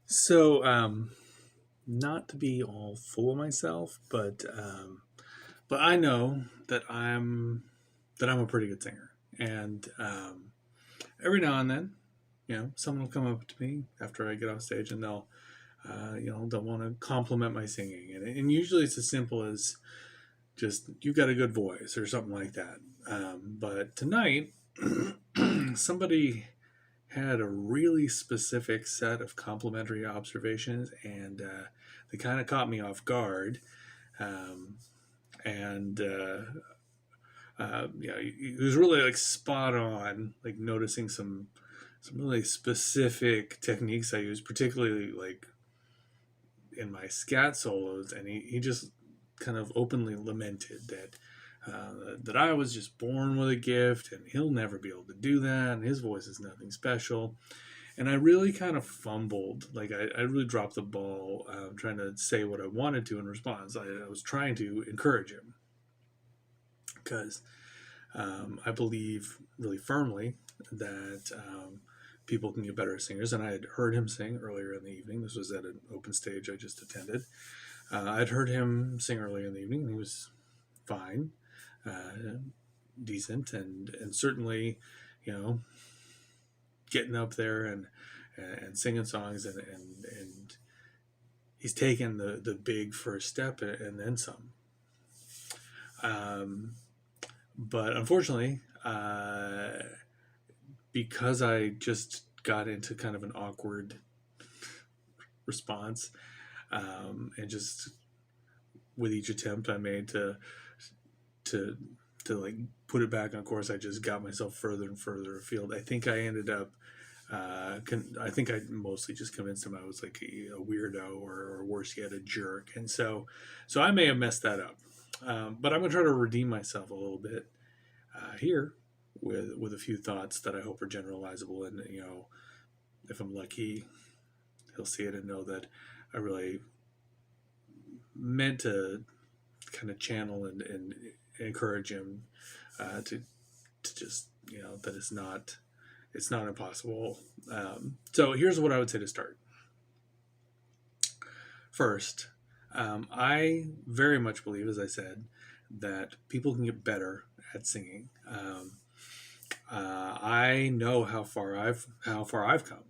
So, not to be all full of myself, but I know that I'm a pretty good singer, and every now and then, someone will come up to me after I get off stage, and they'll want to compliment my singing, and usually it's as simple as just you got a good voice or something like that. But tonight, somebody had a really specific set of complimentary observations, and they kind of caught me off guard. Um, and It was really like spot on, like noticing some really specific techniques I use, particularly like in my scat solos, and he just kind of openly lamented that I was just born with a gift, and he'll never be able to do that, and his voice is nothing special. And I really kind of fumbled. Like I really dropped the ball, trying to say what I wanted to in response. I was trying to encourage him because I believe really firmly that people can get better as singers. And I had heard him sing earlier in the evening. This was at an open stage I just attended. I'd heard him sing earlier in the evening, and he was fine, uh, decent, and certainly, you know, getting up there and singing songs, and he's taken the big first step and then some. Um, but unfortunately, because I just got into kind of an awkward response, and just with each attempt I made to to like put it back on course, I just got myself further and further afield. I think I ended up. I think I mostly just convinced him I was like a weirdo, or worse yet, a jerk, and so I may have messed that up. But I'm gonna try to redeem myself a little bit here with a few thoughts that I hope are generalizable, and if I'm lucky, he'll see it and know that I really meant to kind of channel and encourage him to just that it's not impossible. So here's what I would say to start. First, I very much believe, as I said, that people can get better at singing. I know how far I've come.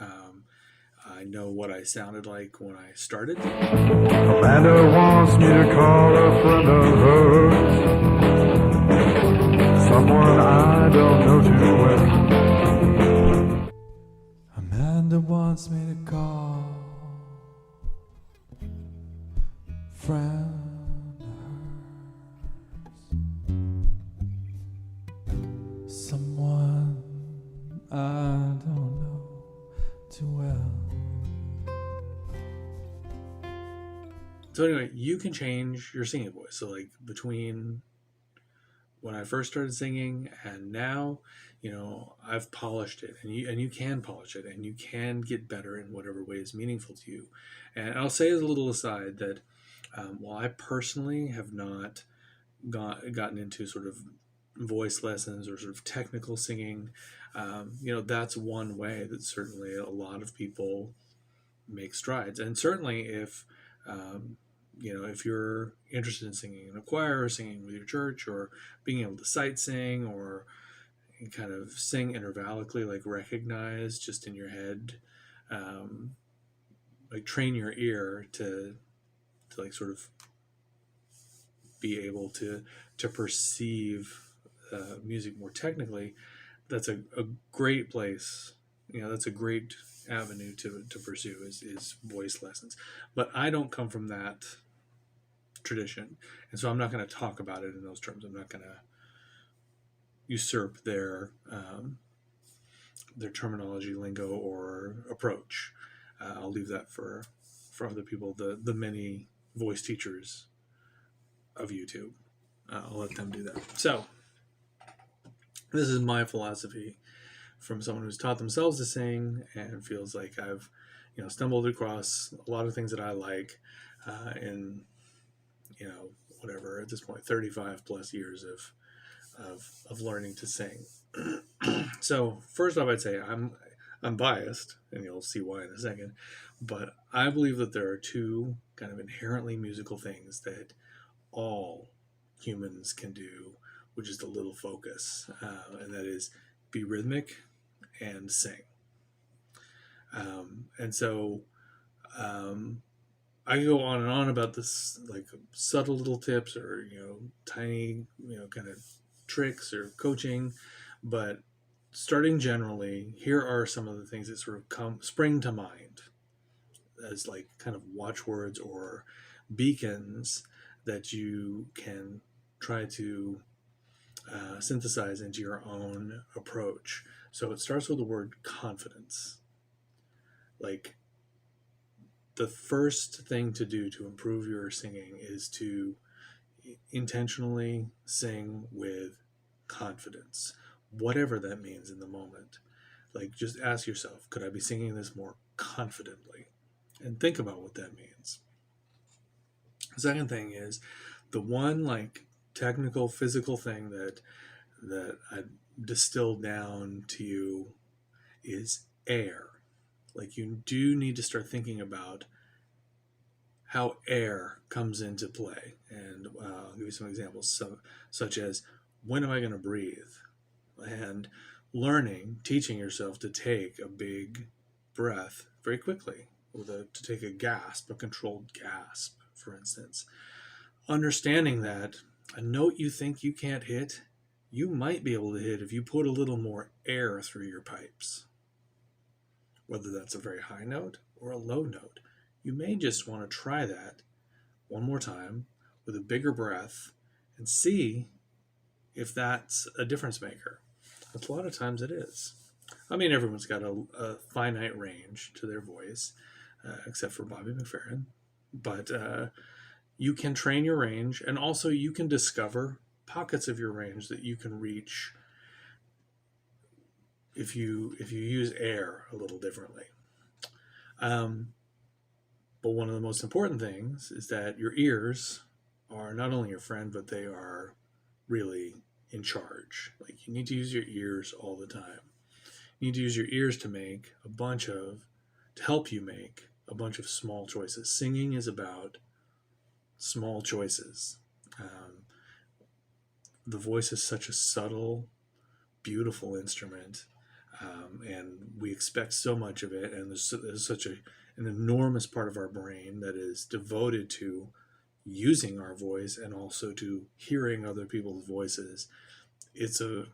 Um, I know what I sounded like when I started. Amanda wants me to call a friend of hers, someone I don't know too well. Amanda wants me to call friend of hers, someone I don't know too well. So anyway, you can change your singing voice. So like between when I first started singing and now, I've polished it, and you can polish it, and you can get better in whatever way is meaningful to you. And I'll say as a little aside that while I personally have not gotten into sort of voice lessons or sort of technical singing, that's one way that certainly a lot of people make strides. And certainly um, if you're interested in singing in a choir or singing with your church or being able to sight sing or kind of sing intervallically, like recognize just in your head, um, like train your ear to like sort of be able to perceive music more technically, that's a great place. That's a great avenue to pursue is voice lessons. But I don't come from that tradition, and so I'm not going to talk about it in those terms. I'm not going to usurp their terminology, lingo, or approach. I'll leave that for other people, the many voice teachers of YouTube. I'll let them do that. So this is my philosophy from someone who's taught themselves to sing and feels like I've stumbled across a lot of things that I like in whatever at this point 35 plus years of learning to sing. So first off, I'd say I'm biased, and you'll see why in a second. But I believe that there are two kind of inherently musical things that all humans can do, which is the little focus, and that is be rhythmic and sing. And so um, I could go on and on about this, like subtle little tips or tiny kind of tricks or coaching, but starting generally, here are some of the things that sort of spring to mind as like kind of watchwords or beacons that you can try to synthesize into your own approach. So it starts with the word confidence. Like, the first thing to do to improve your singing is to intentionally sing with confidence, whatever that means in the moment. Like, just ask yourself, could I be singing this more confidently? And think about what that means. The second thing is the one like technical physical thing that I distilled down to you is air. Like, you do need to start thinking about how air comes into play. And I'll give you some examples, such as when am I going to breathe? And teaching yourself to take a big breath very quickly, to take a gasp, a controlled gasp, for instance. Understanding that a note you think you can't hit, you might be able to hit if you put a little more air through your pipes. Whether that's a very high note or a low note, you may just want to try that one more time with a bigger breath and see if that's a difference maker. A lot of times it is. I mean, everyone's got a finite range to their voice, except for Bobby McFerrin. But you can train your range, and also you can discover pockets of your range that you can reach if you use air a little differently. But one of the most important things is that your ears are not only your friend, but they are really in charge. Like, you need to use your ears all the time. You need to use your ears to help you make a bunch of small choices. Singing is about small choices. The voice is such a subtle, beautiful instrument, and we expect so much of it. And there's such an enormous part of our brain that is devoted to using our voice and also to hearing other people's voices. You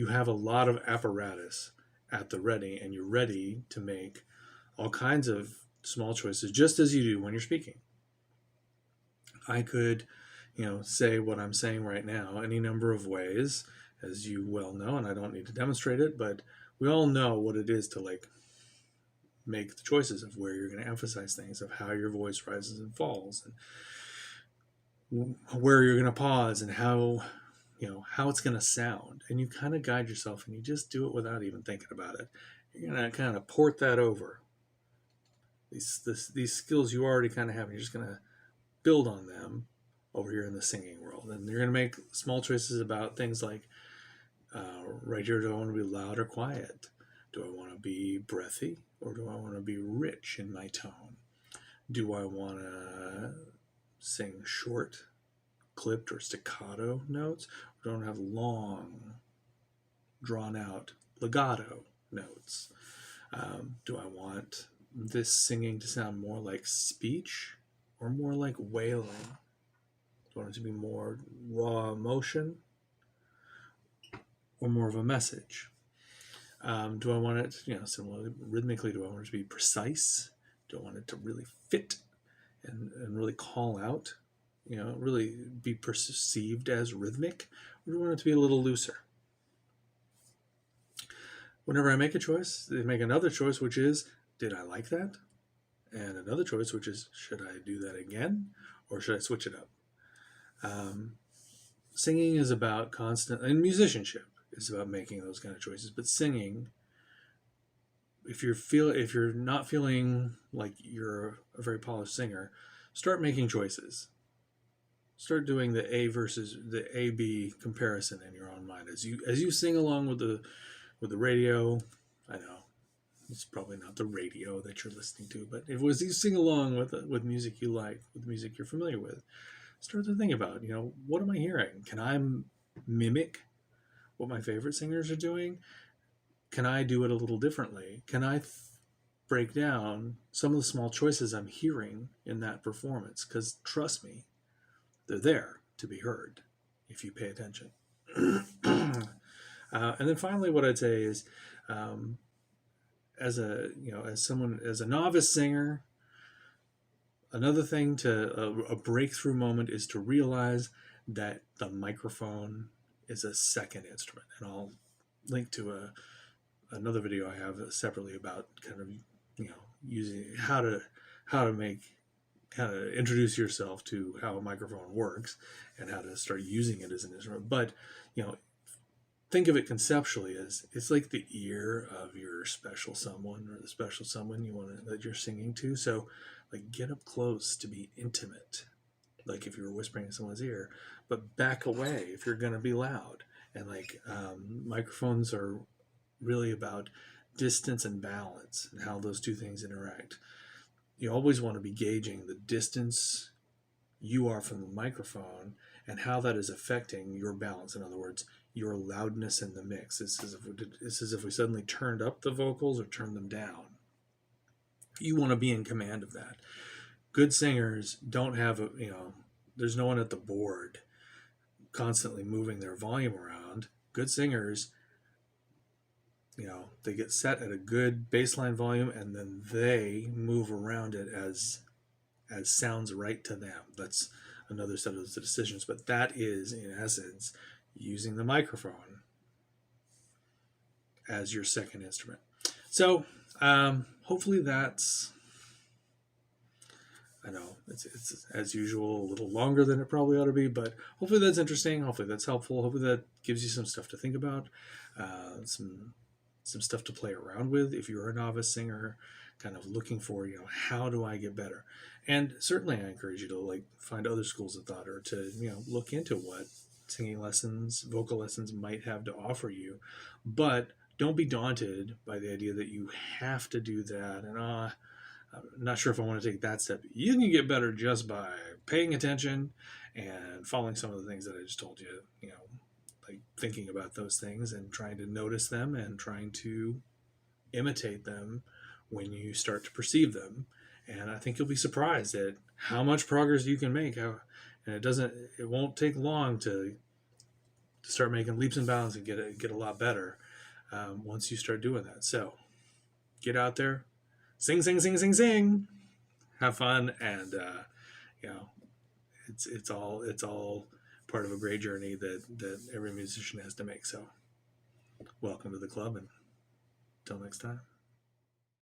have a lot of apparatus at the ready, and you're ready to make all kinds of small choices, just as you do when you're speaking. I could, say what I'm saying right now any number of ways, as you well know, and I don't need to demonstrate it, but we all know what it is to like make the choices of where you're going to emphasize things, of how your voice rises and falls, and where you're going to pause, and how it's going to sound. And you kind of guide yourself, and you just do it without even thinking about it. You're going to kind of port that over. These skills you already kind of have, and you're just going to build on them over here in the singing world. And you're going to make small choices about things like, right here, do I want to be loud or quiet? Do I want to be breathy, or do I want to be rich in my tone? Do I want to sing short, clipped, or staccato notes? Or do I want to have long, drawn out legato notes? Do I want this singing to sound more like speech or more like wailing? Do I want it to be more raw emotion or more of a message? Do I want it, similarly, rhythmically, do I want it to be precise? Do I want it to really fit and really call out, really be perceived as rhythmic? Or do I want it to be a little looser? Whenever I make a choice, they make another choice, which is, did I like that? And another choice, which is, should I do that again? Or should I switch it up? Singing is about and musicianship is about making those kind of choices. But singing, if you're not feeling like you're a very polished singer, start making choices. Start doing the A/B comparison in your own mind as you sing along with the radio, I know it's probably not the radio that you're listening to, but if it was you sing along with music you like, with music you're familiar with, start to think about, what am I hearing? Can I mimic what my favorite singers are doing? Can I do it a little differently? Can I break down some of the small choices I'm hearing in that performance? Because trust me, they're there to be heard if you pay attention. And then finally, what I'd say is, um, as a novice singer, another thing a breakthrough moment is to realize that the microphone is a second instrument, and I'll link to another video I have separately about kind of using how to introduce yourself to how a microphone works and how to start using it as an instrument. But you know, think of it conceptually as it's like the ear of your special someone, or the special someone that you're singing to. So like get up close to be intimate, like if you were whispering in someone's ear, but back away if you're going to be loud. And microphones are really about distance and balance and how those two things interact. You always want to be gauging the distance you are from the microphone and how that is affecting your balance. In other words, your loudness in the mix. It's as if we suddenly turned up the vocals or turned them down. You want to be in command of that. Good singers don't have there's no one at the board constantly moving their volume around. Good singers, they get set at a good baseline volume and then they move around it as sounds right to them. That's another set of those decisions, but that is in essence using the microphone as your second instrument. So hopefully that's, I know it's as usual a little longer than it probably ought to be, but hopefully that's interesting. Hopefully that's helpful. Hopefully that gives you some stuff to think about, some stuff to play around with if you're a novice singer, kind of looking for, how do I get better? And certainly I encourage you to find other schools of thought, or to, look into what singing lessons, vocal lessons might have to offer you. But don't be daunted by the idea that you have to do that. And I'm not sure if I want to take that step. You can get better just by paying attention and following some of the things that I just told you, like thinking about those things and trying to notice them and trying to imitate them when you start to perceive them. And I think you'll be surprised at how much progress you can make. And it won't take long to start making leaps and bounds and get a lot better once you start doing that. So get out there, sing, sing, sing, sing, sing, have fun, and it's all part of a great journey that every musician has to make. So welcome to the club, and until next time.